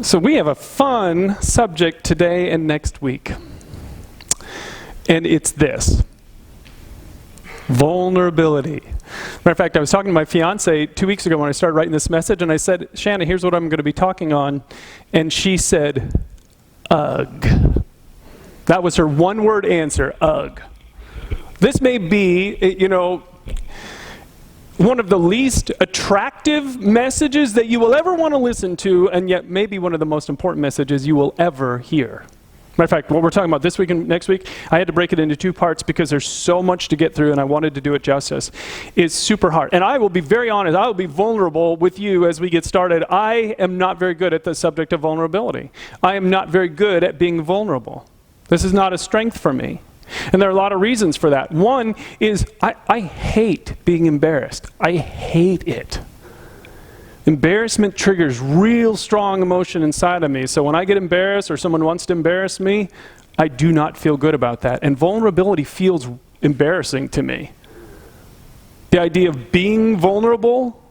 So we have a fun subject today and next week. And it's this: vulnerability. Matter of fact, I was talking to my fiance 2 weeks ago when I started writing this message, and I said, Shanna, here's what I'm going to be talking on. And she said, ugh. That was her one-word answer, ugh. This may be, one of the least attractive messages that you will ever want to listen to, and yet maybe one of the most important messages you will ever hear. Matter of fact, what we're talking about this week and next week, I had to break it into 2 parts because there's so much to get through, and I wanted to do it justice. It's super hard. And I will be very honest, I will be vulnerable with you as we get started. I am not very good at the subject of vulnerability. I am not very good at being vulnerable. This is not a strength for me. And there are a lot of reasons for that. One is I hate being embarrassed. I hate it. Embarrassment triggers real strong emotion inside of me. So when I get embarrassed or someone wants to embarrass me, I do not feel good about that. And vulnerability feels embarrassing to me. The idea of being vulnerable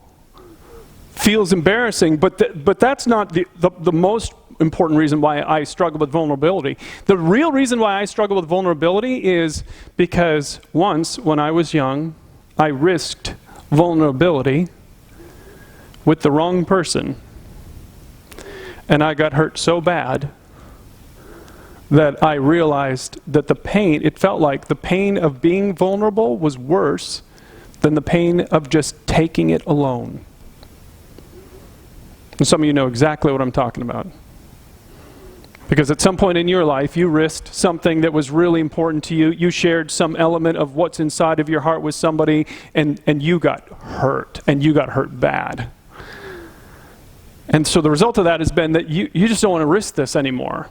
feels embarrassing, but that's not the most important reason why I struggle with vulnerability. The real reason why I struggle with vulnerability is because once, when I was young, I risked vulnerability with the wrong person. And I got hurt so bad that I realized that the pain, it felt like the pain of being vulnerable was worse than the pain of just taking it alone. And some of you know exactly what I'm talking about. Because at some point in your life, you risked something that was really important to you. You shared some element of what's inside of your heart with somebody, and you got hurt, and you got hurt bad. And so the result of that has been that you just don't want to risk this anymore.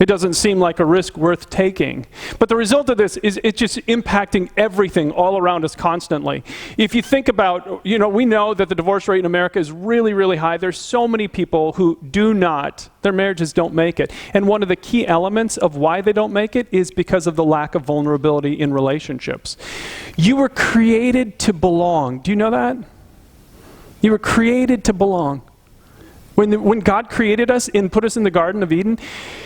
It doesn't seem like a risk worth taking. But the result of this is it's just impacting everything all around us constantly. If you think about, we know that the divorce rate in America is really, really high. There's so many people who their marriages don't make it. And one of the key elements of why they don't make it is because of the lack of vulnerability in relationships. You were created to belong. Do you know that? You were created to belong. When God created us and put us in the Garden of Eden,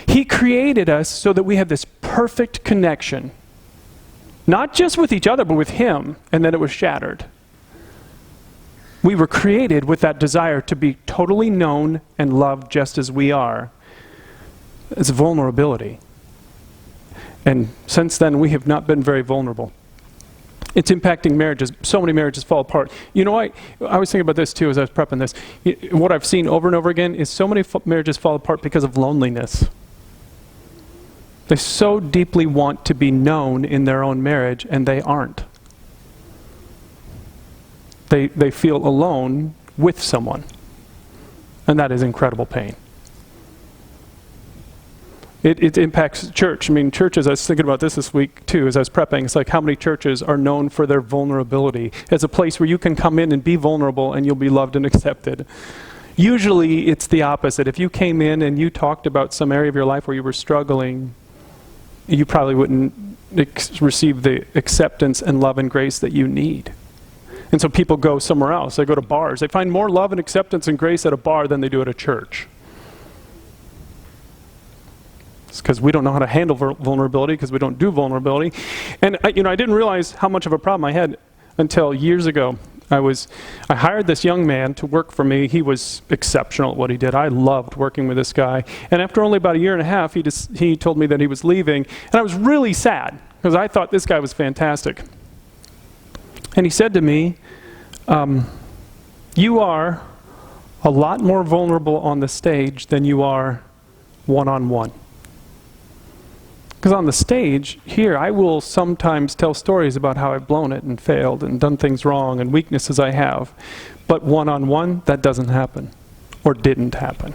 He created us so that we have this perfect connection. Not just with each other, but with Him, and then it was shattered. We were created with that desire to be totally known and loved just as we are. It's vulnerability. And since then, we have not been very vulnerable. It's impacting marriages. So many marriages fall apart. I was thinking about this too as I was prepping this. What I've seen over and over again is so many marriages fall apart because of loneliness. They so deeply want to be known in their own marriage, and they aren't. They feel alone with someone, and that is incredible pain. It impacts church. I mean, churches, I was thinking about this week too as I was prepping. It's like how many churches are known for their vulnerability as a place where you can come in and be vulnerable and you'll be loved and accepted. Usually it's the opposite. If you came in and you talked about some area of your life where you were struggling, you probably wouldn't receive the acceptance and love and grace that you need. And so people go somewhere else. They go to bars. They find more love and acceptance and grace at a bar than they do at a church. It's because we don't know how to handle vulnerability, because we don't do vulnerability. And I didn't realize how much of a problem I had until years ago. I hired this young man to work for me. He was exceptional at what he did. I loved working with this guy. And after only about a year and a half, he told me that he was leaving. And I was really sad, because I thought this guy was fantastic. And he said to me, you are a lot more vulnerable on the stage than you are one-on-one. Because on the stage, here, I will sometimes tell stories about how I've blown it and failed and done things wrong and weaknesses I have. But one-on-one, that doesn't happen, or didn't happen.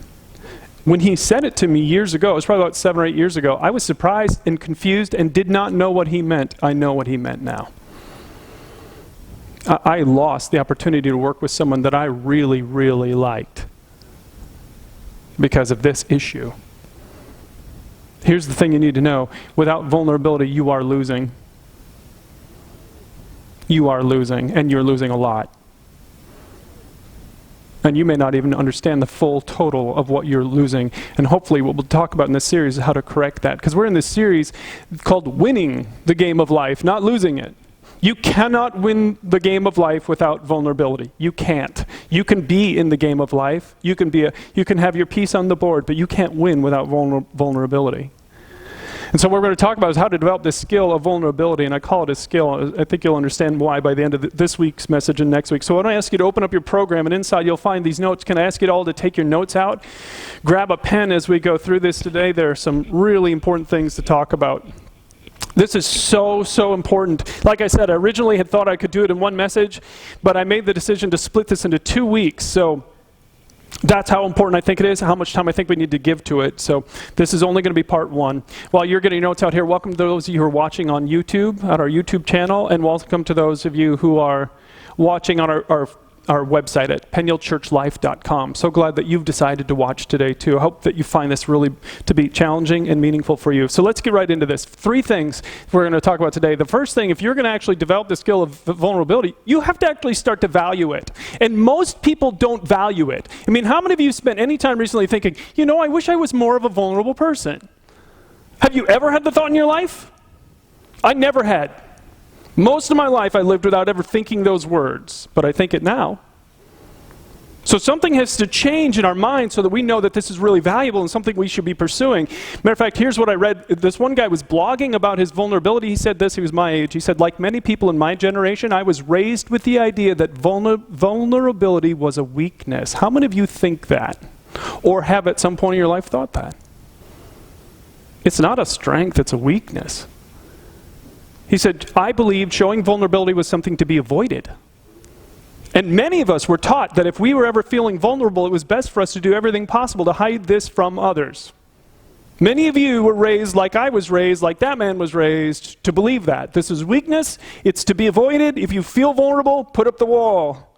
When he said it to me years ago, it was probably about 7 or 8 years ago, I was surprised and confused and did not know what he meant. I know what he meant now. I lost the opportunity to work with someone that I really, really liked because of this issue. Here's the thing you need to know. Without vulnerability, you are losing. You are losing, and you're losing a lot. And you may not even understand the full total of what you're losing. And hopefully what we'll talk about in this series is how to correct that. Because we're in this series called Winning the Game of Life, not losing it. You cannot win the game of life without vulnerability. You can't. You can be in the game of life. You can have your piece on the board, but you can't win without vulnerability. And so what we're going to talk about is how to develop this skill of vulnerability, and I call it a skill. I think you'll understand why by the end of this week's message and next week. So I want to ask you to open up your program, and inside you'll find these notes. Can I ask you all to take your notes out? Grab a pen as we go through this today. There are some really important things to talk about. This is so important. Like I said, I originally had thought I could do it in one message, but I made the decision to split this into 2 weeks. So that's how important I think it is, how much time I think we need to give to it. So this is only going to be part 1. While you're getting notes out here, welcome to those of you who are watching on YouTube, at our YouTube channel, and welcome to those of you who are watching on our website at penuelchurchlife.com. So glad that you've decided to watch today too. I hope that you find this really to be challenging and meaningful for you. So let's get right into this. 3 things we're going to talk about today. The first thing, if you're going to actually develop the skill of vulnerability, you have to actually start to value it. And most people don't value it. I mean, how many of you spent any time recently thinking, you know, I wish I was more of a vulnerable person? Have you ever had the thought in your life? I never had. Most of my life I lived without ever thinking those words, but I think it now. So something has to change in our minds so that we know that this is really valuable and something we should be pursuing. Matter of fact, here's what I read. This one guy was blogging about his vulnerability. He said this, he was my age. He said, like many people in my generation, I was raised with the idea that vulnerability was a weakness. How many of you think that? Or have at some point in your life thought that? It's not a strength, it's a weakness. He said, I believed showing vulnerability was something to be avoided. And many of us were taught that if we were ever feeling vulnerable, it was best for us to do everything possible to hide this from others. Many of you were raised like I was raised, like that man was raised, to believe that. This is weakness, it's to be avoided. If you feel vulnerable, put up the wall.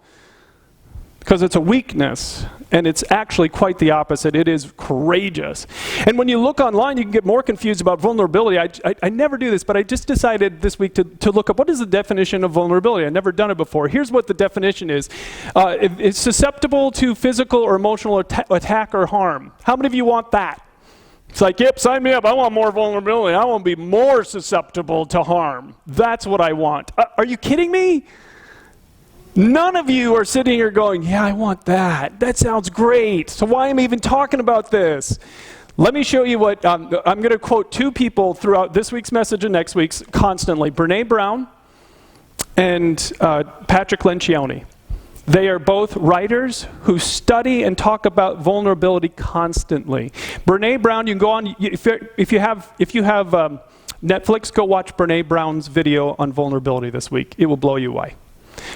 Because it's a weakness, and it's actually quite the opposite. It is courageous. And when you look online, you can get more confused about vulnerability. I never do this, but I just decided this week to look up what is the definition of vulnerability. I've never done it before. Here's what the definition is. It's susceptible to physical or emotional attack or harm. How many of you want that? It's like, yep, sign me up. I want more vulnerability. I want to be more susceptible to harm. That's what I want. Are you kidding me? None of you are sitting here going, yeah, I want that. That sounds great. So why am I even talking about this? Let me show you what, I'm going to quote 2 people throughout this week's message and next week's constantly. Brene Brown and Patrick Lencioni. They are both writers who study and talk about vulnerability constantly. Brene Brown, you can go on, if you have Netflix, go watch Brene Brown's video on vulnerability this week. It will blow you away.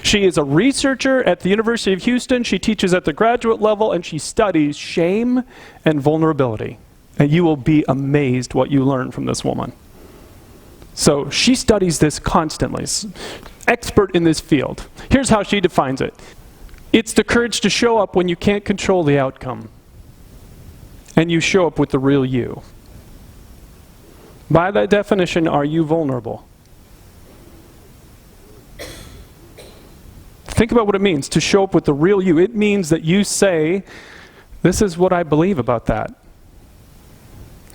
She is a researcher at the University of Houston. She teaches at the graduate level, and she studies shame and vulnerability. And you will be amazed what you learn from this woman. So she studies this constantly. Expert in this field. Here's how she defines it. It's the courage to show up when you can't control the outcome. And you show up with the real you. By that definition, are you vulnerable? Think about what it means to show up with the real you. It means that you say, this is what I believe about that.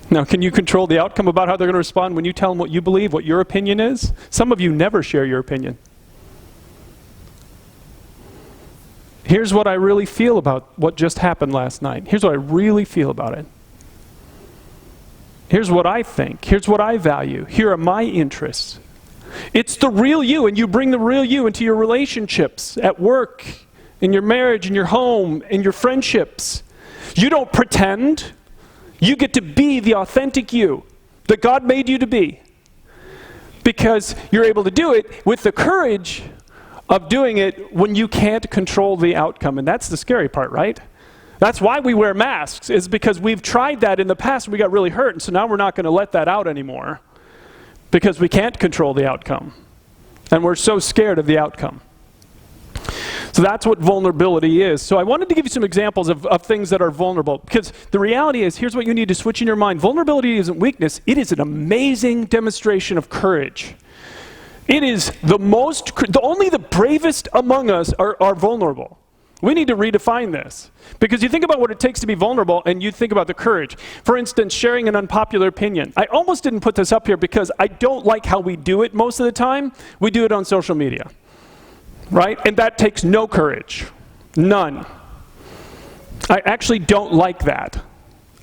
Now, can you control the outcome about how they're going to respond when you tell them what you believe, what your opinion is? Some of you never share your opinion. Here's what I really feel about what just happened last night. Here's what I really feel about it. Here's what I think. Here's what I value. Here are my interests. It's the real you, and you bring the real you into your relationships, at work, in your marriage, in your home, in your friendships. You don't pretend. You get to be the authentic you that God made you to be. Because you're able to do it with the courage of doing it when you can't control the outcome. And that's the scary part, right? That's why we wear masks, is because we've tried that in the past and we got really hurt, and so now we're not going to let that out anymore. Because we can't control the outcome. And we're so scared of the outcome. So that's what vulnerability is. So I wanted to give you some examples of things that are vulnerable. Because the reality is, here's what you need to switch in your mind. Vulnerability isn't weakness. It is an amazing demonstration of courage. It is only the bravest among us are vulnerable. We need to redefine this. Because you think about what it takes to be vulnerable, and you think about the courage. For instance, sharing an unpopular opinion. I almost didn't put this up here because I don't like how we do it most of the time. We do it on social media, right? And that takes no courage. None. I actually don't like that.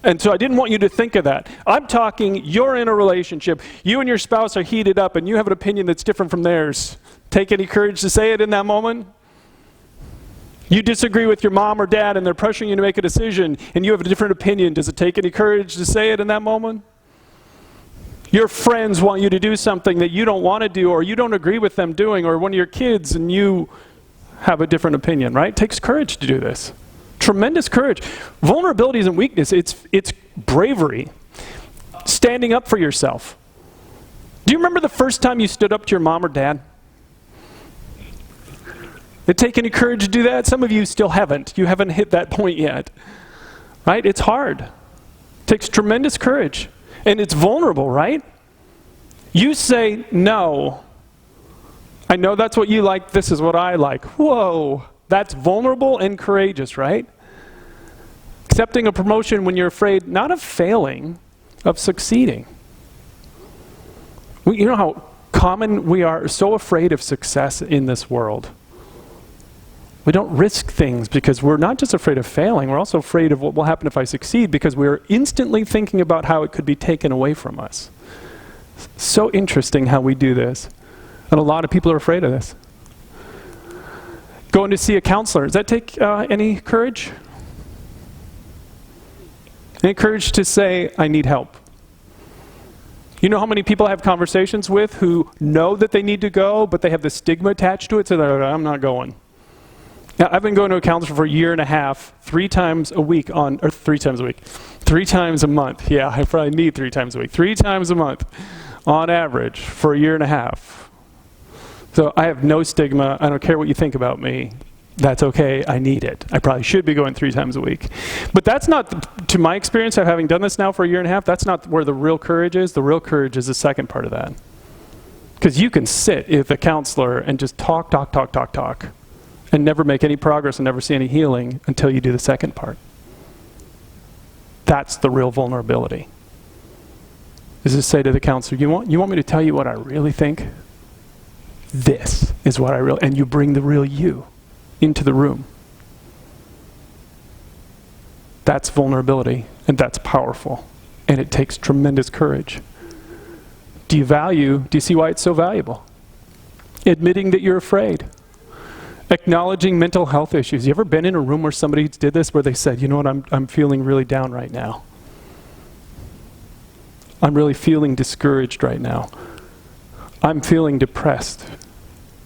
And so I didn't want you to think of that. I'm talking, you're in a relationship, you and your spouse are heated up, and you have an opinion that's different from theirs. Take any courage to say it in that moment? You disagree with your mom or dad, and they're pressuring you to make a decision, and you have a different opinion. Does it take any courage to say it in that moment? Your friends want you to do something that you don't want to do, or you don't agree with them doing, or one of your kids, and you have a different opinion, right? It takes courage to do this. Tremendous courage. Vulnerability isn't weakness, it's bravery. Standing up for yourself. Do you remember the first time you stood up to your mom or dad? Did it take any courage to do that? Some of you still haven't. You haven't hit that point yet. Right? It's hard. It takes tremendous courage. And it's vulnerable, right? You say, no. I know that's what you like. This is what I like. Whoa. That's vulnerable and courageous, right? Accepting a promotion when you're afraid, not of failing, of succeeding. You know how common we are so afraid of success in this world. We don't risk things because we're not just afraid of failing, we're also afraid of what will happen if I succeed because we're instantly thinking about how it could be taken away from us. So interesting how we do this. And a lot of people are afraid of this. Going to see a counselor, does that take any courage? Any courage to say, I need help? You know how many people I have conversations with who know that they need to go, but they have the stigma attached to it, so they're like, I'm not going. Now, I've been going to a counselor for a year and a half, 3 times a week, 3 times a week, 3 times a month. Yeah, I probably need 3 times a week. 3 times a month on average for a year and a half. So I have no stigma. I don't care what you think about me. That's okay. I need it. I probably should be going 3 times a week. But that's not, to my experience of having done this now for a year and a half, that's not where the real courage is. The real courage is the second part of that. Because you can sit with a counselor and just talk, and never make any progress and never see any healing until you do the second part. That's the real vulnerability. Is to say to the counselor, you want me to tell you what I really think? This is what I really, and you bring the real you into the room. That's vulnerability, and that's powerful, and it takes tremendous courage. Do you see why it's so valuable? Admitting that you're afraid. Acknowledging mental health issues. You ever been in a room where somebody did this, where they said, you know what, I'm feeling really down right now. I'm really feeling discouraged right now. I'm feeling depressed.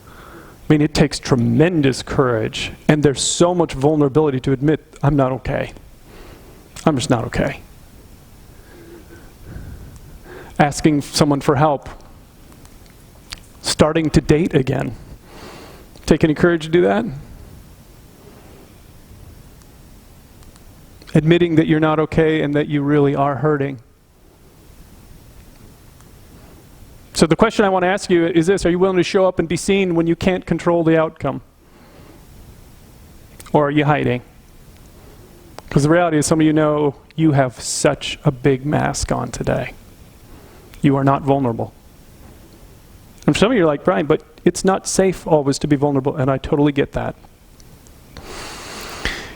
I mean, it takes tremendous courage, and there's so much vulnerability to admit, I'm not okay. I'm just not okay. Asking someone for help. Starting to date again. Take any courage to do that? Admitting that you're not okay and that you really are hurting. So the question I want to ask you is this: are you willing to show up and be seen when you can't control the outcome? Or are you hiding? Because the reality is, some of you know you have such a big mask on today. You are not vulnerable. And some of you are like, Brian, but it's not safe always to be vulnerable, and I totally get that.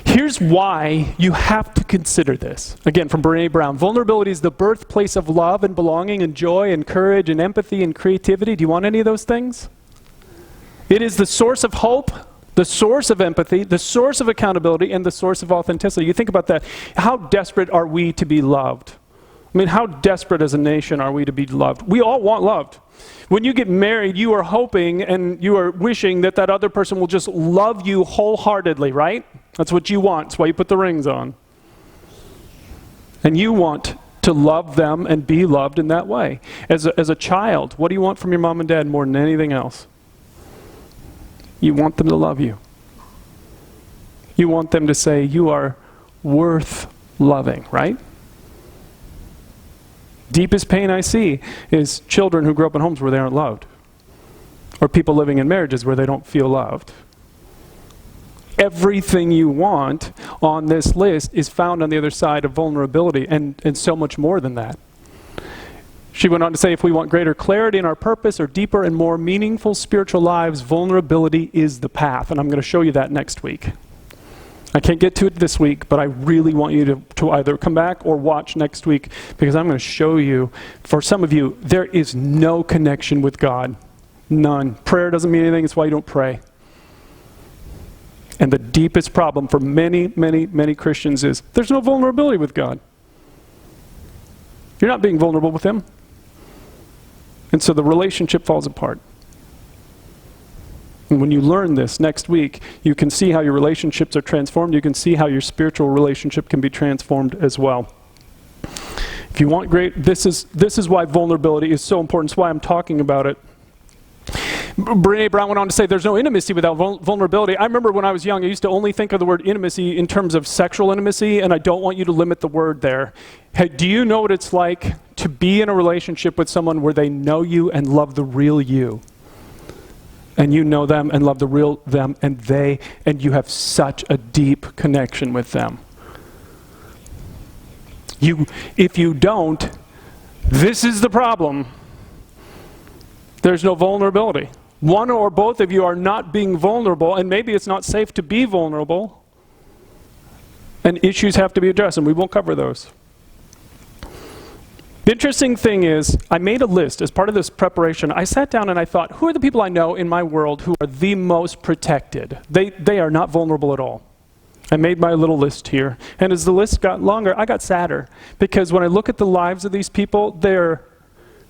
Here's why you have to consider this. Again, from Brené Brown. Vulnerability is the birthplace of love and belonging and joy and courage and empathy and creativity. Do you want any of those things? It is the source of hope, the source of empathy, the source of accountability, and the source of authenticity. You think about that. How desperate are we to be loved? I mean, how desperate as a nation are we to be loved? We all want loved. When you get married, you are hoping and you are wishing that that other person will just love you wholeheartedly, right? That's what you want. That's why you put the rings on. And you want to love them and be loved in that way. As a child, what do you want from your mom and dad more than anything else? You want them to love you. You want them to say, you are worth loving, right? Deepest pain I see is children who grow up in homes where they aren't loved. Or people living in marriages where they don't feel loved. everything you want on this list is found on the other side of vulnerability, and so much more than that. She went on to say, if we want greater clarity in our purpose or deeper and more meaningful spiritual lives, vulnerability is the path. And I'm going to show you that next week. I can't get to it this week, but I really want you to either come back or watch next week, because I'm going to show you, for some of you, there is no connection with God. None. Prayer doesn't mean anything. It's why you don't pray. And the deepest problem for many, many, many Christians is there's no vulnerability with God. You're not being vulnerable with Him. And so the relationship falls apart. And when you learn this next week, you can see how your relationships are transformed. You can see how your spiritual relationship can be transformed as well. If you want this is why vulnerability is so important. It's why I'm talking about it. Brene Brown went on to say there's no intimacy without vulnerability. I remember when I was young, I used to only think of the word intimacy in terms of sexual intimacy, and I don't want you to limit the word there. Hey, do you know what it's like to be in a relationship with someone where they know you and love the real you? And you know them and love the real them, and you have such a deep connection with them. If you don't, this is the problem. There's no vulnerability. One or both of you are not being vulnerable, and maybe it's not safe to be vulnerable, and issues have to be addressed, and we won't cover those. The interesting thing is, I made a list as part of this preparation. I sat down and I thought, who are the people I know in my world who are the most protected? They are not vulnerable at all. I made my little list here, and as the list got longer, I got sadder, because when I look at the lives of these people, they're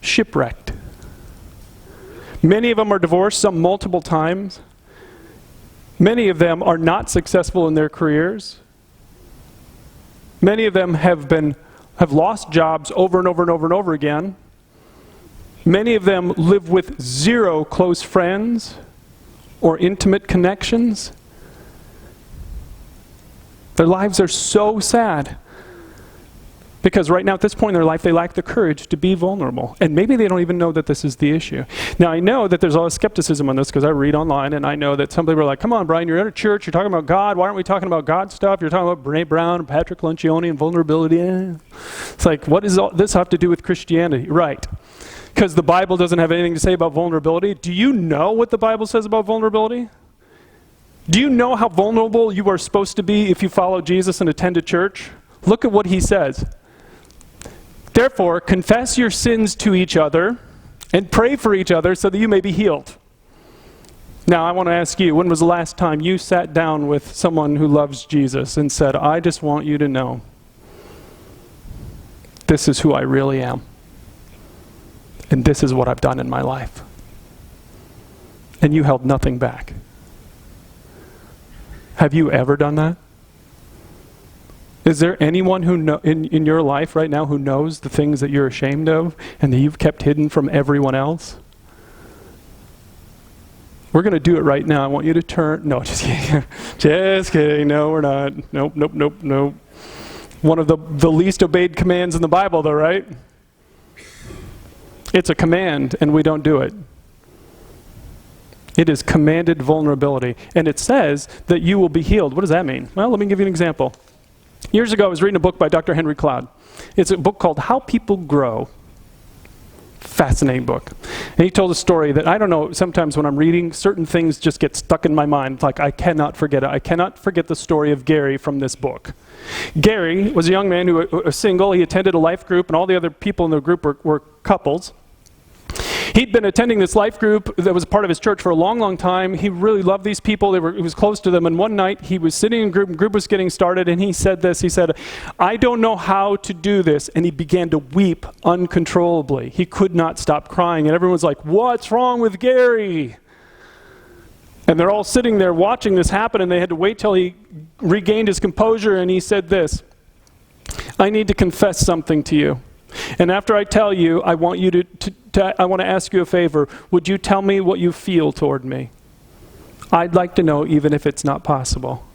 shipwrecked. Many of them are divorced, some multiple times. Many of them are not successful in their careers. Many of them have lost jobs over and over and over and over again. Many of them live with 0 close friends or intimate connections. Their lives are so sad, because right now at this point in their life, they lack the courage to be vulnerable. And maybe they don't even know that this is the issue. Now, I know that there's a lot of skepticism on this, because I read online, and I know that some people are like, come on, Brian, you're at a church, you're talking about God, why aren't we talking about God stuff? You're talking about Brene Brown and Patrick Lencioni and vulnerability. It's like, what does all this have to do with Christianity? Right. Because the Bible doesn't have anything to say about vulnerability. Do you know what the Bible says about vulnerability? Do you know how vulnerable you are supposed to be if you follow Jesus and attend a church? Look at what He says. Therefore, confess your sins to each other and pray for each other so that you may be healed. Now, I want to ask you, when was the last time you sat down with someone who loves Jesus and said, I just want you to know this is who I really am, and this is what I've done in my life, and you held nothing back? Have you ever done that? Is there anyone who in your life right now who knows the things that you're ashamed of and that you've kept hidden from everyone else? We're going to do it right now. I want you to turn. No, just kidding. Just kidding. No, we're not. Nope, nope, nope, nope. One of the least obeyed commands in the Bible, though, right? It's a command, and we don't do it. It is commanded vulnerability. And it says that you will be healed. What does that mean? Well, let me give you an example. Years ago, I was reading a book by Dr. Henry Cloud. It's a book called How People Grow. Fascinating book. And he told a story that, I don't know, sometimes when I'm reading, certain things just get stuck in my mind. Like, I cannot forget it. I cannot forget the story of Gary from this book. Gary was a young man who was single. He attended a life group, and all the other people in the group were couples. He'd been attending this life group that was part of his church for a long, long time. He really loved these people. He was close to them. And one night, he was sitting in a group was getting started, and he said this. He said, I don't know how to do this. And he began to weep uncontrollably. He could not stop crying. And everyone's like, what's wrong with Gary? And they're all sitting there watching this happen, and they had to wait till he regained his composure. And he said this, I need to confess something to you. And after I tell you, I want you I want to ask you a favor. Would you tell me what you feel toward me? I'd like to know, even if it's not possible.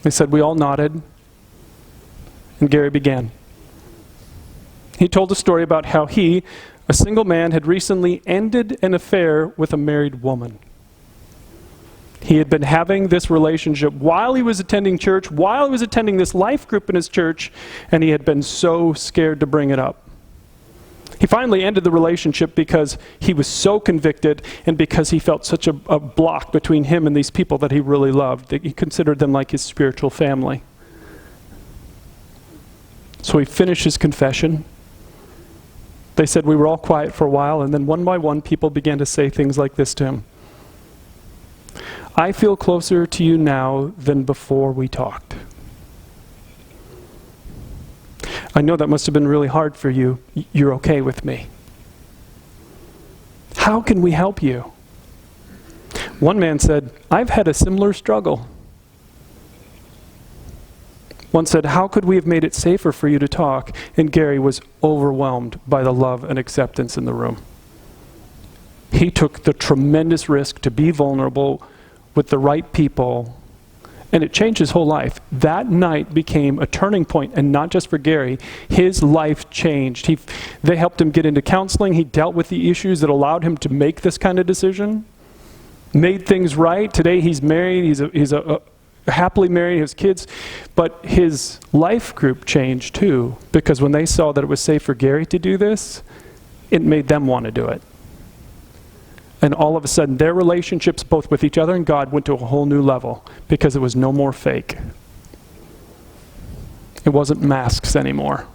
They said, we all nodded, and Gary began. He told a story about how he, a single man, had recently ended an affair with a married woman. He had been having this relationship while he was attending church, while he was attending this life group in his church, and he had been so scared to bring it up. He finally ended the relationship because he was so convicted and because he felt such a block between him and these people that he really loved, that he considered them like his spiritual family. So he finished his confession. They said we were all quiet for a while, and then one by one people began to say things like this to him. I feel closer to you now than before we talked. I know that must have been really hard for you. You're okay with me. How can we help you? One man said, I've had a similar struggle. One said, how could we have made it safer for you to talk? And Gary was overwhelmed by the love and acceptance in the room. He took the tremendous risk to be vulnerable with the right people, and it changed his whole life. That night became a turning point, and not just for Gary. His life changed. They helped him get into counseling. He dealt with the issues that allowed him to make this kind of decision, made things right. Today he's married. He's happily married, has kids, but his life group changed too, because when they saw that it was safe for Gary to do this, it made them want to do it. And all of a sudden, their relationships, both with each other and God, went to a whole new level because it was no more fake. It wasn't masks anymore.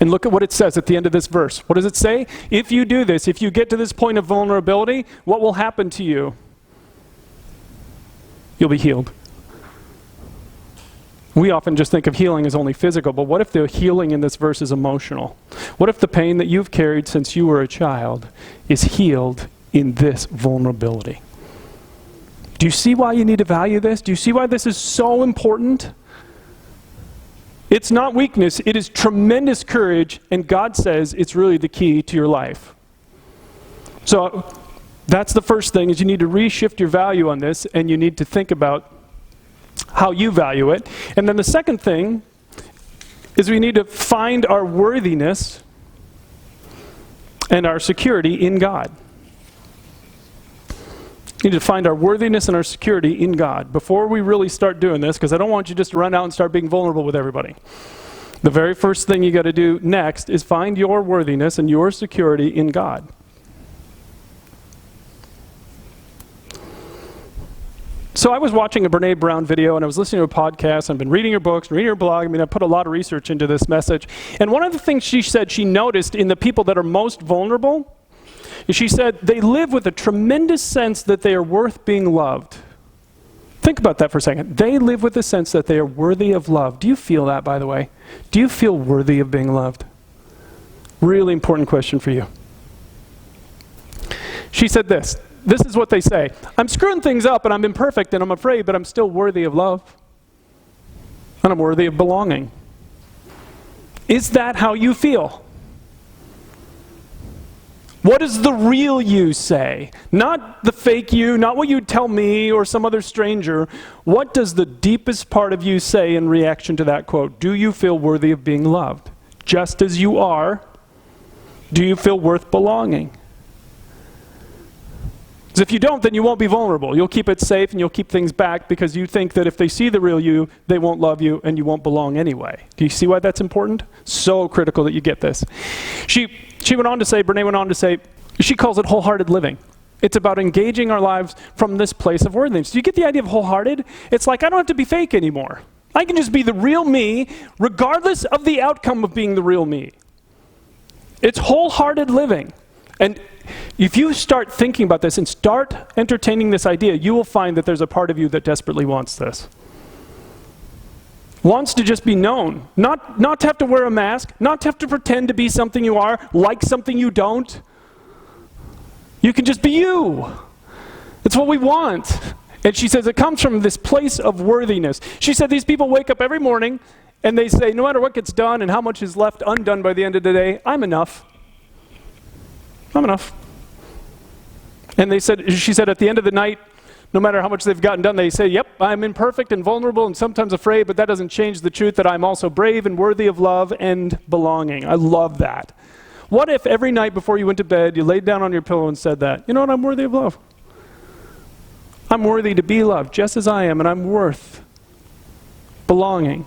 And look at what it says at the end of this verse. What does it say? If you do this, if you get to this point of vulnerability, what will happen to you? You'll be healed. We often just think of healing as only physical, but what if the healing in this verse is emotional? What if the pain that you've carried since you were a child is healed in this vulnerability? Do you see why you need to value this? Do you see why this is so important? It's not weakness, it is tremendous courage, and God says it's really the key to your life. So that's the first thing, is you need to reshift your value on this, and you need to think about how you value it. And then the second thing is we need to find our worthiness and our security in God. We need to find our worthiness and our security in God before we really start doing this, because I don't want you just to run out and start being vulnerable with everybody. The very first thing you got to do next is find your worthiness and your security in God. So I was watching a Brene Brown video, and I was listening to a podcast, and I've been reading her books, reading her blog. I mean, I put a lot of research into this message. And one of the things she said she noticed in the people that are most vulnerable, is she said they live with a tremendous sense that they are worth being loved. Think about that for a second. They live with the sense that they are worthy of love. Do you feel that, by the way? Do you feel worthy of being loved? Really important question for you. She said this. This is what they say. I'm screwing things up and I'm imperfect and I'm afraid, but I'm still worthy of love. And I'm worthy of belonging. Is that how you feel? What does the real you say? Not the fake you, not what you'd tell me or some other stranger. What does the deepest part of you say in reaction to that quote? Do you feel worthy of being loved? Just as you are, do you feel worth belonging? Because if you don't, then you won't be vulnerable. You'll keep it safe and you'll keep things back because you think that if they see the real you, they won't love you and you won't belong anyway. Do you see why that's important? So critical that you get this. She went on to say, Brene went on to say, she calls it wholehearted living. It's about engaging our lives from this place of worthiness. Do you get the idea of wholehearted? It's like I don't have to be fake anymore. I can just be the real me regardless of the outcome of being the real me. It's wholehearted living. And if you start thinking about this and start entertaining this idea, you will find that there's a part of you that desperately wants this. Wants to just be known. Not to have to wear a mask, not to have to pretend to be something you are, like something you don't. You can just be you. It's what we want. And she says it comes from this place of worthiness. She said these people wake up every morning and they say, no matter what gets done and how much is left undone by the end of the day, I'm enough. I'm enough. And she said at the end of the night, no matter how much they've gotten done, they say, yep, I'm imperfect and vulnerable and sometimes afraid, but that doesn't change the truth that I'm also brave and worthy of love and belonging. I love that. What if every night before you went to bed, you laid down on your pillow and said that? You know what? I'm worthy of love. I'm worthy to be loved just as I am, and I'm worth belonging.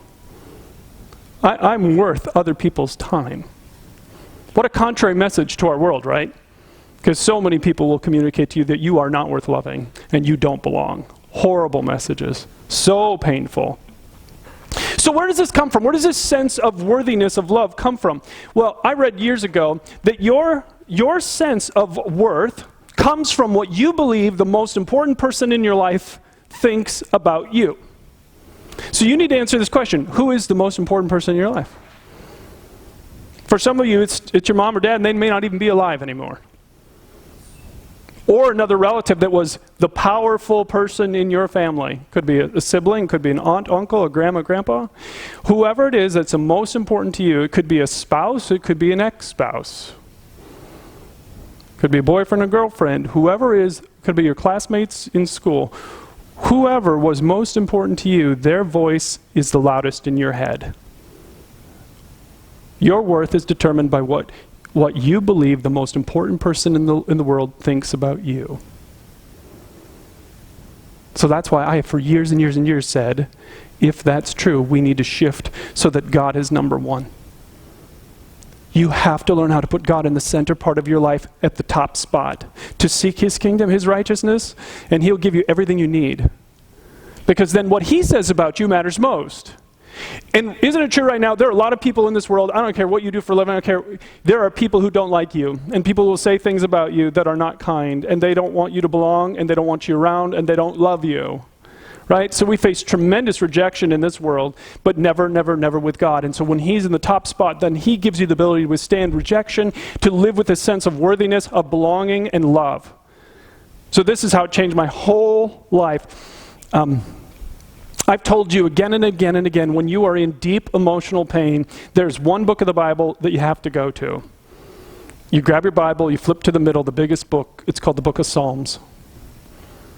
I'm worth other people's time. What a contrary message to our world, right? Because so many people will communicate to you that you are not worth loving and you don't belong. Horrible messages. So painful. So where does this come from? Where does this sense of worthiness of love come from? Well, I read years ago that your sense of worth comes from what you believe the most important person in your life thinks about you. So you need to answer this question. Who is the most important person in your life? For some of you, it's your mom or dad, and they may not even be alive anymore. Or another relative that was the powerful person in your family. Could be a sibling, could be an aunt, uncle, a grandma, grandpa. Whoever it is that's the most important to you. It could be a spouse, it could be an ex-spouse. Could be a boyfriend or girlfriend. Whoever is, could be your classmates in school. Whoever was most important to you, their voice is the loudest in your head. Your worth is determined by what you believe the most important person in the world thinks about you. So that's why I, for years and years and years, said, if that's true, we need to shift so that God is number one. You have to learn how to put God in the center part of your life at the top spot. To seek His kingdom, His righteousness, and He'll give you everything you need. Because then what He says about you matters most. And isn't it true right now, there are a lot of people in this world, I don't care what you do for a living, I don't care, there are people who don't like you, and people will say things about you that are not kind, and they don't want you to belong, and they don't want you around, and they don't love you. Right? So we face tremendous rejection in this world, but never, never, never with God. And so when He's in the top spot, then He gives you the ability to withstand rejection, to live with a sense of worthiness, of belonging, and love. So this is how it changed my whole life. I've told you again and again and again, when you are in deep emotional pain, there's one book of the Bible that you have to go to. You grab your Bible, you flip to the middle, the biggest book, it's called the book of Psalms.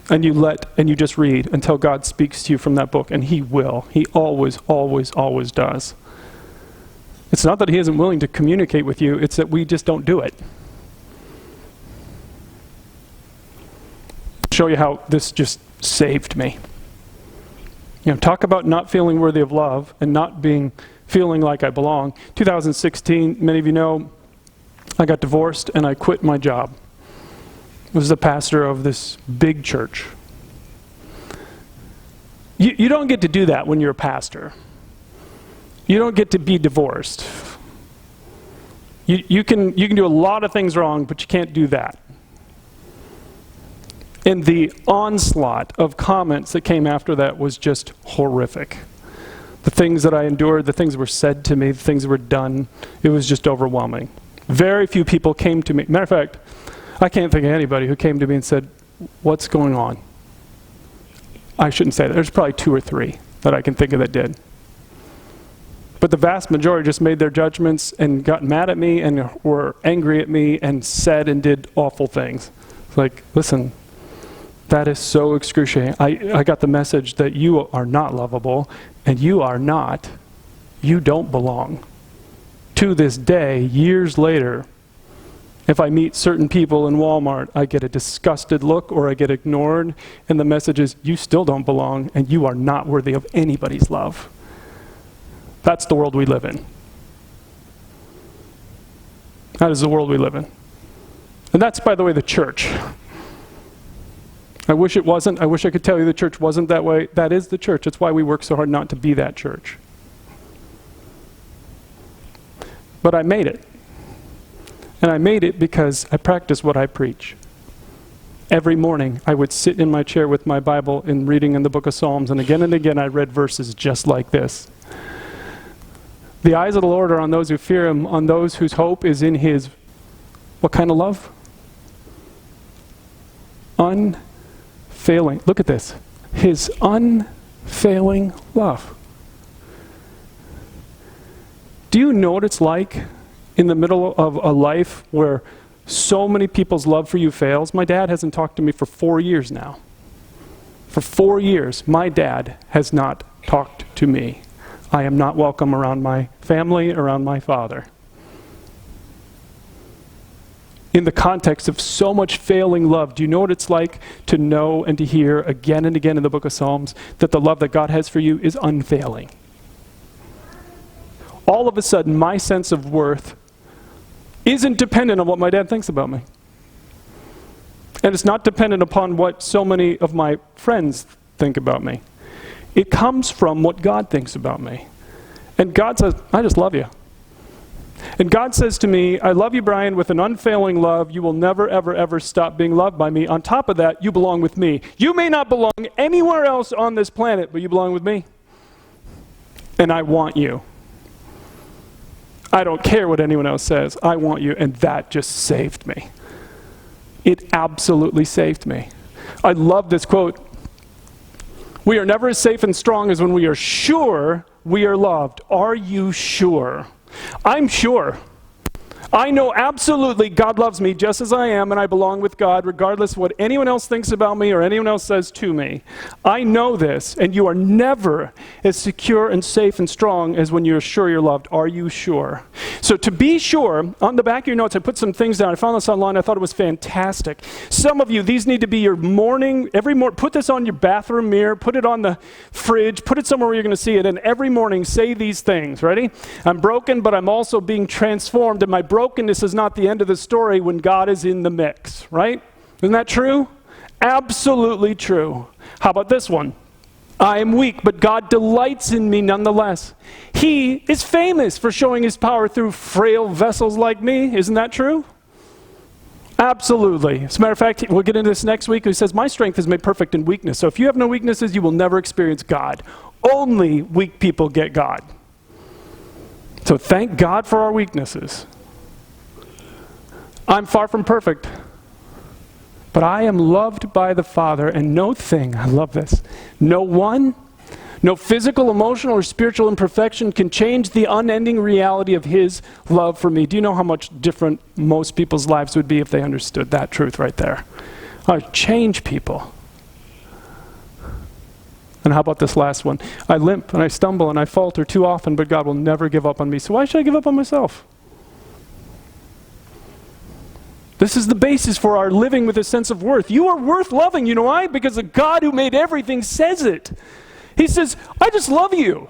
And you just read until God speaks to you from that book, and He will. He always, always, always does. It's not that He isn't willing to communicate with you, it's that we just don't do it. I'll show you how this just saved me. Talk about not feeling worthy of love and not feeling like I belong. 2016, many of you know, I got divorced and I quit my job. I was the pastor of this big church. You don't get to do that when you're a pastor. You don't get to be divorced. You can do a lot of things wrong, but you can't do that. And the onslaught of comments that came after that was just horrific. The things that I endured, the things that were said to me, the things that were done, it was just overwhelming. Very few people came to me. Matter of fact, I can't think of anybody who came to me and said, "What's going on?" I shouldn't say that. There's probably 2 or 3 that I can think of that did. But the vast majority just made their judgments and got mad at me and were angry at me and said and did awful things. It's like, listen, that is so excruciating. I got the message that you are not lovable, and you don't belong. To this day, years later, if I meet certain people in Walmart, I get a disgusted look or I get ignored, and the message is, you still don't belong, and you are not worthy of anybody's love. That's the world we live in. That is the world we live in. And that's, by the way, the church. I wish it wasn't. I wish I could tell you the church wasn't that way. That is the church. It's why we work so hard not to be that church. But I made it. And I made it because I practice what I preach. Every morning I would sit in my chair with my Bible and reading in the book of Psalms, and again I read verses just like this. The eyes of the Lord are on those who fear Him, on those whose hope is in His, what kind of love? Unfailing. Look at this. His unfailing love. Do you know what it's like in the middle of a life where so many people's love for you fails? My dad hasn't talked to me for 4 years now. For 4 years, my dad has not talked to me. I am not welcome around my family, around my father. in the context of so much failing love. Do you know what it's like to know and to hear again and again in the book of Psalms that the love that God has for you is unfailing? All of a sudden, my sense of worth isn't dependent on what my dad thinks about me. And it's not dependent upon what so many of my friends think about me. It comes from what God thinks about me. And God says, I just love you. And God says to me, I love you, Brian, with an unfailing love. You will never, ever, ever stop being loved by me. On top of that, you belong with me. You may not belong anywhere else on this planet, but you belong with me. And I want you. I don't care what anyone else says. I want you. And that just saved me. It absolutely saved me. I love this quote. We are never as safe and strong as when we are sure we are loved. Are you sure? I'm sure. I know absolutely God loves me just as I am, and I belong with God regardless of what anyone else thinks about me or anyone else says to me. I know this, and you are never as secure and safe and strong as when you're sure you're loved. Are you sure? So to be sure, on the back of your notes, I put some things down. I found this online. I thought it was fantastic. Some of you, these need to be your morning, every morning, put this on your bathroom mirror, put it on the fridge, put it somewhere where you're going to see it, and every morning say these things. Ready? I'm broken, but I'm also being transformed, and my brokenness is not the end of the story when God is in the mix, right? Isn't that true? Absolutely true. How about this one? I am weak, but God delights in me nonetheless. He is famous for showing his power through frail vessels like me. Isn't that true? Absolutely. As a matter of fact, we'll get into this next week. He says, my strength is made perfect in weakness. So if you have no weaknesses, you will never experience God. Only weak people get God. So thank God for our weaknesses. I'm far from perfect, but I am loved by the Father, and no thing, I love this, no physical, emotional, or spiritual imperfection can change the unending reality of his love for me. Do you know how much different most people's lives would be if they understood that truth right there? I change people. And how about this last one? I limp and I stumble and I falter too often, but God will never give up on me. So why should I give up on myself? This is the basis for our living with a sense of worth. You are worth loving. You know why? Because the God who made everything says it. He says, I just love you.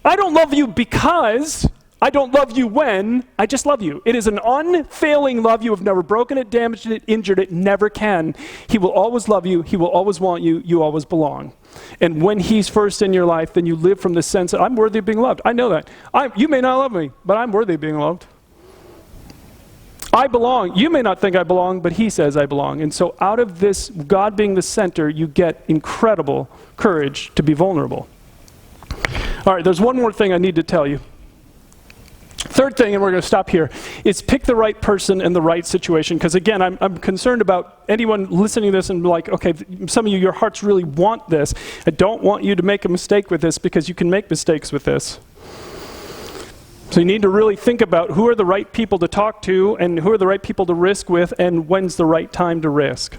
I don't love you because, I don't love you when, I just love you. It is an unfailing love. You have never broken it, damaged it, injured it, never can. He will always love you. He will always want you. You always belong. And when he's first in your life, then you live from the sense that I'm worthy of being loved. I know that. You may not love me, but I'm worthy of being loved. I belong. You may not think I belong, but he says I belong. And so out of this, God being the center, you get incredible courage to be vulnerable. All right, there's one more thing I need to tell you. Third thing, and we're going to stop here, is pick the right person and the right situation. Because again, I'm concerned about anyone listening to this and like, okay, some of you, your hearts really want this. I don't want you to make a mistake with this because you can make mistakes with this. So you need to really think about who are the right people to talk to and who are the right people to risk with and when's the right time to risk.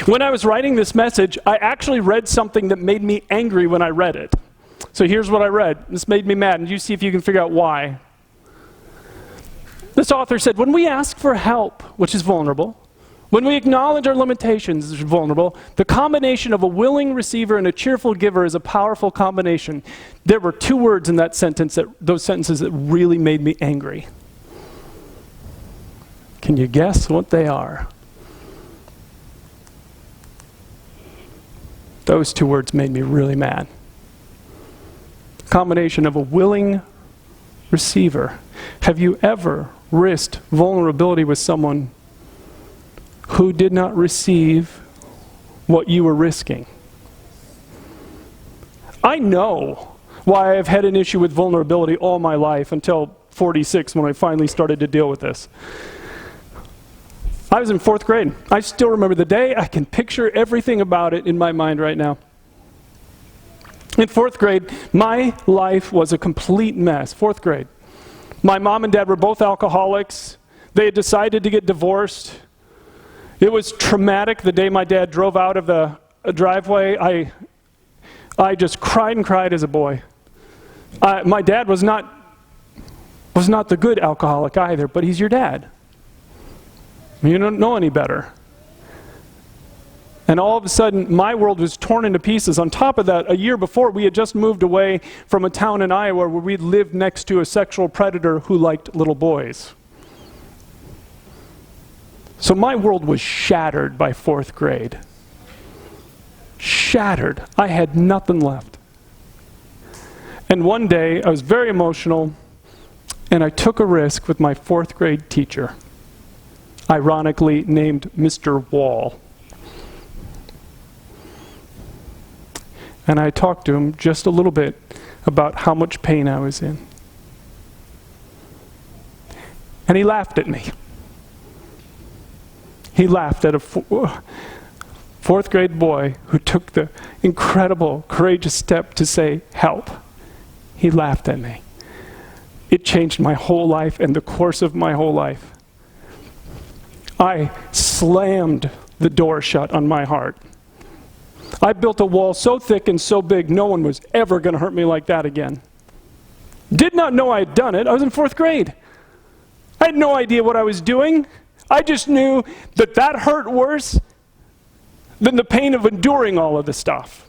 When I was writing this message, I actually read something that made me angry when I read it. So here's what I read. This made me mad, and you see if you can figure out why. This author said, when we ask for help, which is vulnerable, when we acknowledge our limitations, which is vulnerable, the combination of a willing receiver and a cheerful giver is a powerful combination. There were two words in that sentence, those sentences that really made me angry. Can you guess what they are? Those two words made me really mad. Combination of a willing receiver. Have you ever risked vulnerability with someone who did not receive what you were risking? I know why I've had an issue with vulnerability all my life until 46 when I finally started to deal with this. I was in 4th grade. I still remember the day. I can picture everything about it in my mind right now. In 4th grade, my life was a complete mess. 4th grade. My mom and dad were both alcoholics. They had decided to get divorced. It was traumatic the day my dad drove out of the driveway. I just cried and cried as a boy. My dad was not the good alcoholic either, but he's your dad. You don't know any better. And all of a sudden, my world was torn into pieces. On top of that, a year before, we had just moved away from a town in Iowa where we lived next to a sexual predator who liked little boys. So my world was shattered by 4th grade. Shattered. I had nothing left. And one day, I was very emotional, and I took a risk with my 4th grade teacher, ironically named Mr. Wall. And I talked to him just a little bit about how much pain I was in. And he laughed at me. He laughed at a 4th grade boy who took the incredible, courageous step to say, help. He laughed at me. It changed my whole life and the course of my whole life. I slammed the door shut on my heart. I built a wall so thick and so big, no one was ever going to hurt me like that again. Did not know I had done it. I was in 4th grade. I had no idea what I was doing. I just knew that that hurt worse than the pain of enduring all of this stuff.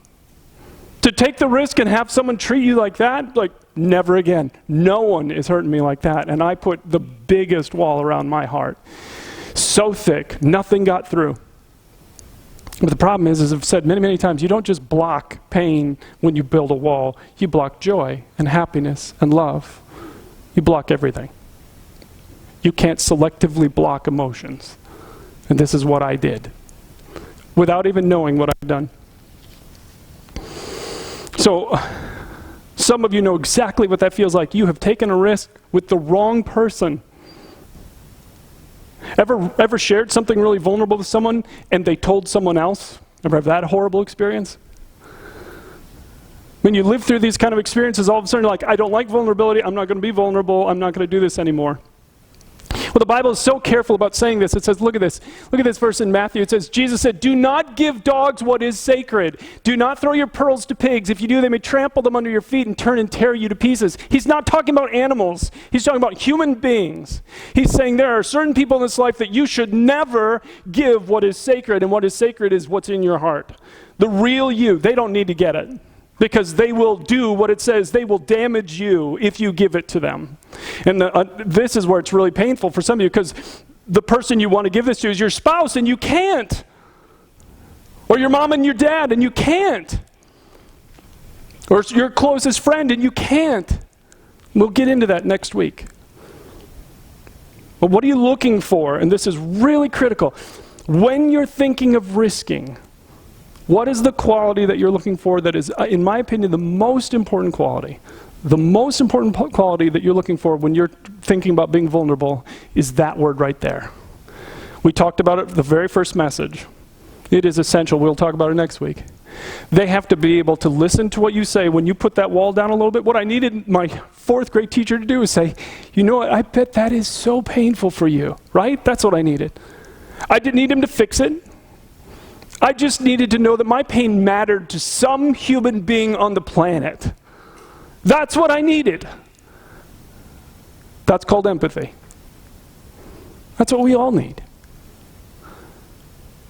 To take the risk and have someone treat you like that, like, never again. No one is hurting me like that. And I put the biggest wall around my heart. So thick, nothing got through. But the problem is, as I've said many, many times, you don't just block pain when you build a wall. You block joy and happiness and love. You block everything. You can't selectively block emotions. And this is what I did, without even knowing what I've done. So, some of you know exactly what that feels like. You have taken a risk with the wrong person. Ever shared something really vulnerable with someone and they told someone else? Ever have that horrible experience? When you live through these kind of experiences, all of a sudden you're like, I don't like vulnerability, I'm not going to be vulnerable, I'm not going to do this anymore. Well, the Bible is so careful about saying this. It says, look at this verse in Matthew. It says, Jesus said, do not give dogs what is sacred. Do not throw your pearls to pigs. If you do, they may trample them under your feet and turn and tear you to pieces. He's not talking about animals. He's talking about human beings. He's saying there are certain people in this life that you should never give what is sacred, and what is sacred is what's in your heart. The real you. They don't need to get it, because they will do what it says. They will damage you if you give it to them. And this is where it's really painful for some of you, because the person you want to give this to is your spouse, and you can't. Or your mom and your dad, and you can't. Or your closest friend, and you can't. We'll get into that next week. But what are you looking for? And this is really critical. When you're thinking of risking, what is the quality that you're looking for that is, in my opinion, the most important quality? The most important quality that you're looking for when you're thinking about being vulnerable is that word right there. We talked about it the very first message. It is essential. We'll talk about it next week. They have to be able to listen to what you say when you put that wall down a little bit. What I needed my 4th grade teacher to do is say, you know what, I bet that is so painful for you, right? That's what I needed. I didn't need him to fix it. I just needed to know that my pain mattered to some human being on the planet. That's what I needed. That's called empathy. That's what we all need.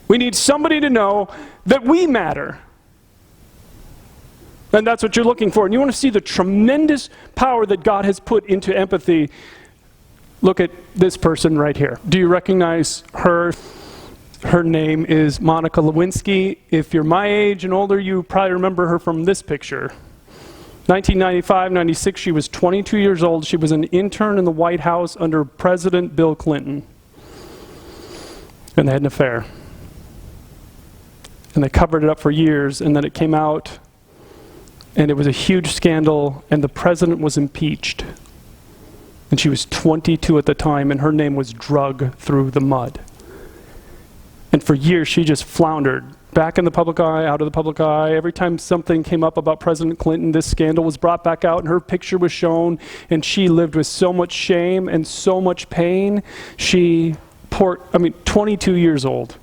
We need somebody to know that we matter. And that's what you're looking for. And you want to see the tremendous power that God has put into empathy. Look at this person right here. Do you recognize her? Her name is Monica Lewinsky. If you're my age and older, you probably remember her from this picture. 1995-96, she was 22 years old. She was an intern in the White House under President Bill Clinton. And they had an affair. And they covered it up for years, and then it came out, and it was a huge scandal, and the president was impeached. And she was 22 at the time, and her name was dragged through the mud. And for years, she just floundered. Back in the public eye, out of the public eye. Every time something came up about President Clinton, this scandal was brought back out and her picture was shown, and she lived with so much shame and so much pain. 22 years old.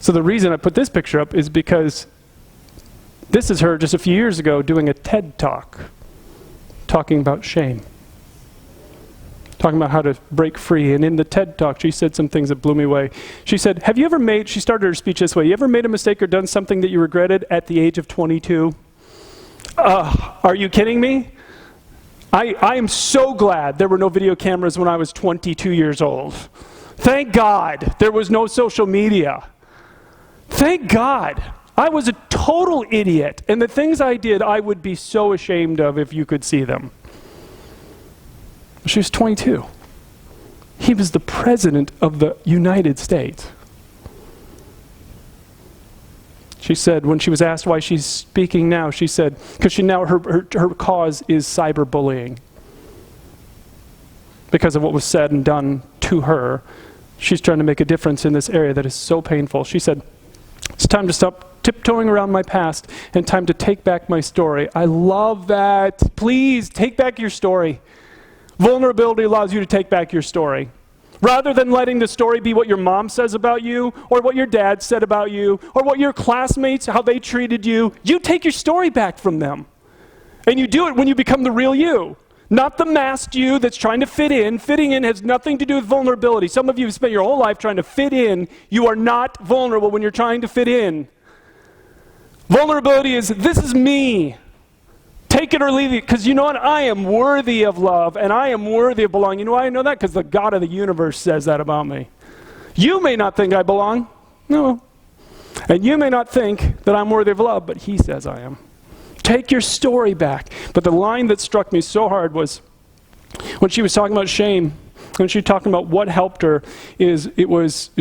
So the reason I put this picture up is because this is her just a few years ago doing a TED Talk, talking about shame. talking about how to break free. And in the TED Talk, she said some things that blew me away. She said, have you ever made, she started her speech this way, you ever made a mistake or done something that you regretted at the age of 22? Are you kidding me? I am so glad there were no video cameras when I was 22 years old. Thank God there was no social media. Thank God. I was a total idiot. And the things I did, I would be so ashamed of if you could see them. She was 22. He was the president of the United States. She said, when she was asked why she's speaking now, she said, because she now, her cause is cyberbullying. Because of what was said and done to her, she's trying to make a difference in this area that is so painful. She said, it's time to stop tiptoeing around my past and time to take back my story. I love that. Please, take back your story. Vulnerability allows you to take back your story. Rather than letting the story be what your mom says about you, or what your dad said about you, or what your classmates, how they treated you, you take your story back from them. And you do it when you become the real you. Not the masked you that's trying to fit in. Fitting in has nothing to do with vulnerability. Some of you have spent your whole life trying to fit in. You are not vulnerable when you're trying to fit in. Vulnerability is, this is me. Take it or leave it, because you know what? I am worthy of love, and I am worthy of belonging. You know why I know that? Because the God of the universe says that about me. You may not think I belong. No. And you may not think that I'm worthy of love, but he says I am. Take your story back. But the line that struck me so hard was when she was talking about shame, when she was talking about what helped her, is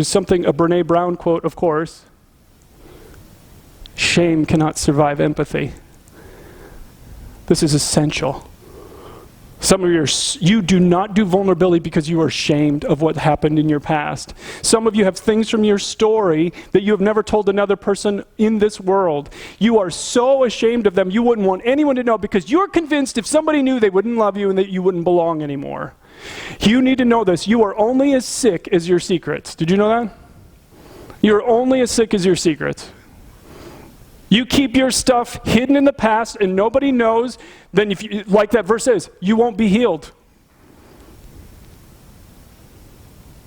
something, a Brene Brown quote, of course. Shame cannot survive empathy. This is essential. Some of you do not do vulnerability because you are ashamed of what happened in your past. Some of you have things from your story that you have never told another person in this world. You are so ashamed of them, you wouldn't want anyone to know because you're convinced if somebody knew they wouldn't love you and that you wouldn't belong anymore. You need to know this. You are only as sick as your secrets. Did you know that? You're only as sick as your secrets. You keep your stuff hidden in the past and nobody knows, then if you, like that verse says, you won't be healed.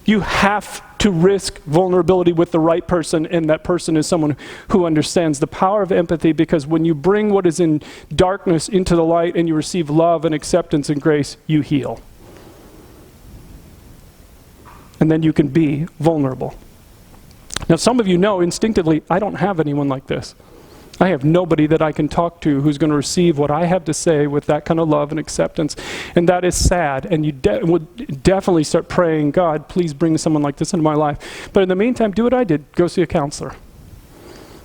You have to risk vulnerability with the right person, and that person is someone who understands the power of empathy, because when you bring what is in darkness into the light and you receive love and acceptance and grace, you heal. And then you can be vulnerable. Now some of you know instinctively, I don't have anyone like this. I have nobody that I can talk to who's going to receive what I have to say with that kind of love and acceptance. And that is sad. And you would definitely start praying, God, please bring someone like this into my life. But in the meantime, do what I did. Go see a counselor.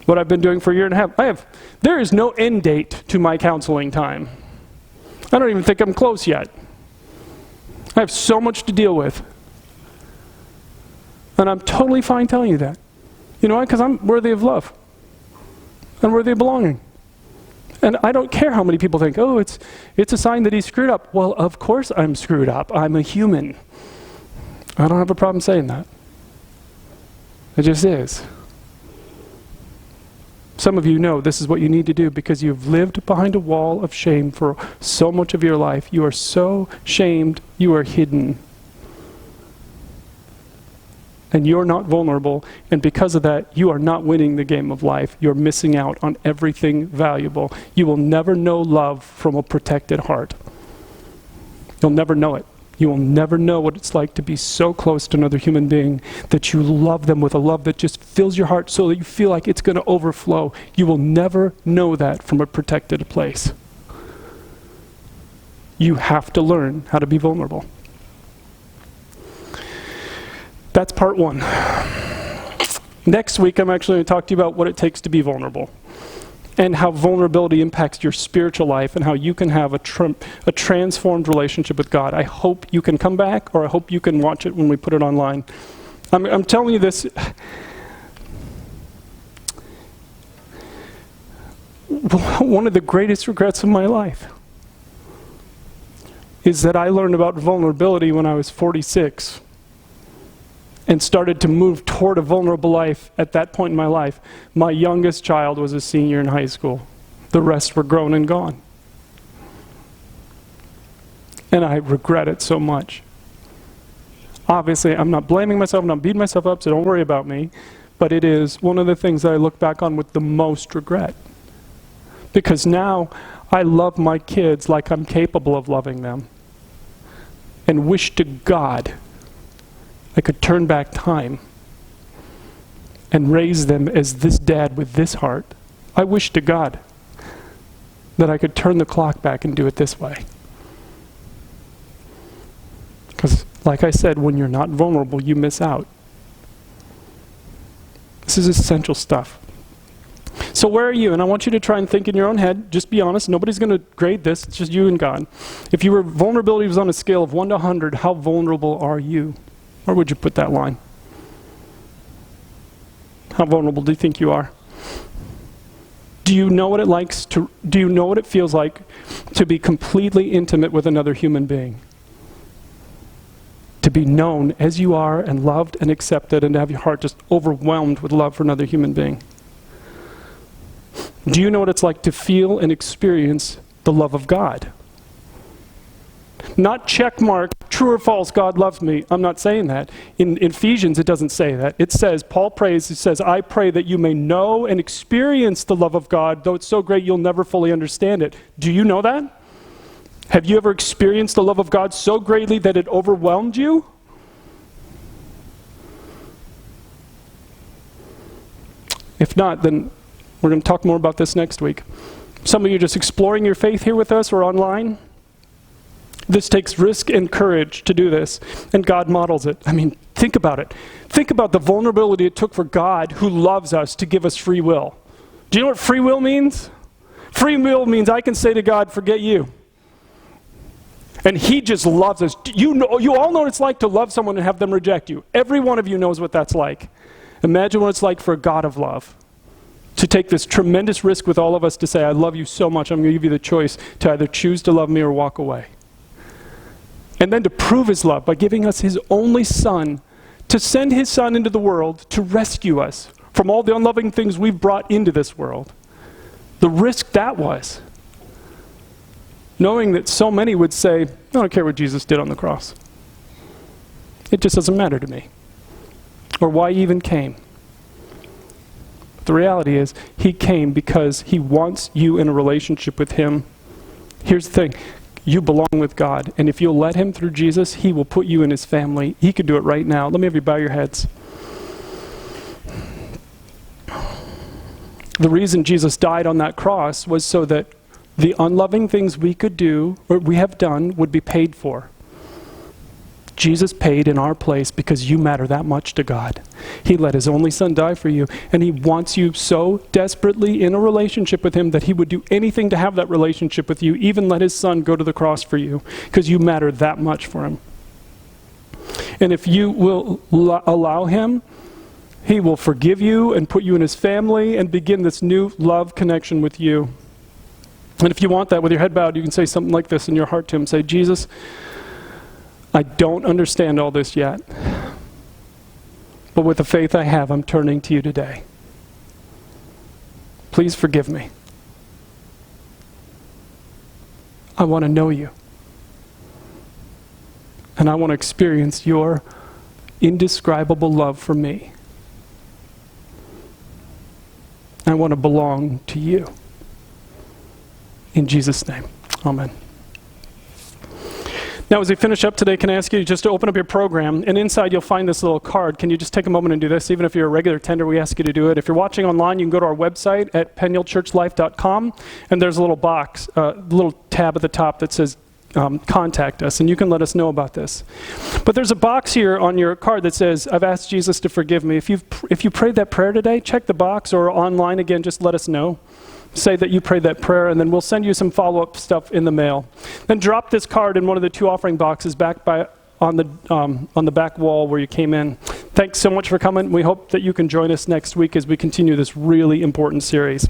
What I've been doing for a year and a half. There is no end date to my counseling time. I don't even think I'm close yet. I have so much to deal with. And I'm totally fine telling you that. You know why? Because I'm worthy of love. And worthy of belonging. And I don't care how many people think, oh, it's a sign that he's screwed up. Well, of course I'm screwed up. I'm a human. I don't have a problem saying that. It just is. Some of you know this is what you need to do because you've lived behind a wall of shame for so much of your life. You are so shamed, you are hidden. And you're not vulnerable, and because of that, you are not winning the game of life. You're missing out on everything valuable. You will never know love from a protected heart. You'll never know it. You will never know what it's like to be so close to another human being that you love them with a love that just fills your heart so that you feel like it's going to overflow. You will never know that from a protected place. You have to learn how to be vulnerable. That's part one. Next week, I'm actually going to talk to you about what it takes to be vulnerable and how vulnerability impacts your spiritual life and how you can have a transformed relationship with God. I hope you can come back, or I hope you can watch it when we put it online. I'm telling you this. One of the greatest regrets of my life is that I learned about vulnerability when I was 46. And started to move toward a vulnerable life at that point in my life. My youngest child was a senior in high school. The rest were grown and gone. And I regret it so much. Obviously, I'm not blaming myself, I'm not beating myself up, so don't worry about me. But it is one of the things that I look back on with the most regret. Because now I love my kids like I'm capable of loving them. And wish to God I could turn back time and raise them as this dad with this heart. I wish to God that I could turn the clock back and do it this way. Because, like I said, when you're not vulnerable, you miss out. This is essential stuff. So where are you? And I want you to try and think in your own head. Just be honest. Nobody's going to grade this. It's just you and God. If your vulnerability was on a scale of 1 to 100, how vulnerable are you? Where would you put that line? How vulnerable do you think you are? Do you know what it feels like to be completely intimate with another human being? To be known as you are and loved and accepted, and to have your heart just overwhelmed with love for another human being? Do you know what it's like to feel and experience the love of God? Not check mark, true or false, God loves me. I'm not saying that. In Ephesians, it doesn't say that. It says, Paul prays, it says, I pray that you may know and experience the love of God, though it's so great you'll never fully understand it. Do you know that? Have you ever experienced the love of God so greatly that it overwhelmed you? If not, then we're going to talk more about this next week. Some of you are just exploring your faith here with us or online. This takes risk and courage to do this, and God models it. I mean, think about it. Think about the vulnerability it took for God, who loves us, to give us free will. Do you know what free will means? Free will means I can say to God, forget you. And he just loves us. You all know what it's like to love someone and have them reject you. Every one of you knows what that's like. Imagine what it's like for a God of love to take this tremendous risk with all of us to say, I love you so much, I'm going to give you the choice to either choose to love me or walk away. And then to prove his love by giving us his only son, to send his son into the world to rescue us from all the unloving things we've brought into this world. The risk that was. Knowing that so many would say, I don't care what Jesus did on the cross. It just doesn't matter to me. Or why he even came. But the reality is, he came because he wants you in a relationship with him. Here's the thing. You belong with God, and if you'll let him through Jesus, he will put you in his family. He could do it right now. Let me have you bow your heads. The reason Jesus died on that cross was so that the unloving things we could do, or we have done, would be paid for. Jesus paid in our place because you matter that much to God. He let his only son die for you, and he wants you so desperately in a relationship with him that he would do anything to have that relationship with you, even let his son go to the cross for you, because you matter that much for him. And if you will allow him, he will forgive you and put you in his family and begin this new love connection with you. And if you want that, with your head bowed, you can say something like this in your heart to him. Say, Jesus, I don't understand all this yet, but with the faith I have, I'm turning to you today. Please forgive me. I want to know you. And I want to experience your indescribable love for me. I want to belong to you. In Jesus' name, amen. Now, as we finish up today, can I ask you just to open up your program, and inside you'll find this little card. Can you just take a moment and do this? Even if you're a regular tender, we ask you to do it. If you're watching online, you can go to our website at penuelchurchlife.com, and there's a little box, little tab at the top that says contact us, and you can let us know about this. But there's a box here on your card that says, I've asked Jesus to forgive me. If you prayed that prayer today, check the box, or online again, just let us know. Say that you prayed that prayer, and then we'll send you some follow-up stuff in the mail. Then drop this card in one of the 2 offering boxes back on the back wall where you came in. Thanks so much for coming. We hope that you can join us next week as we continue this really important series.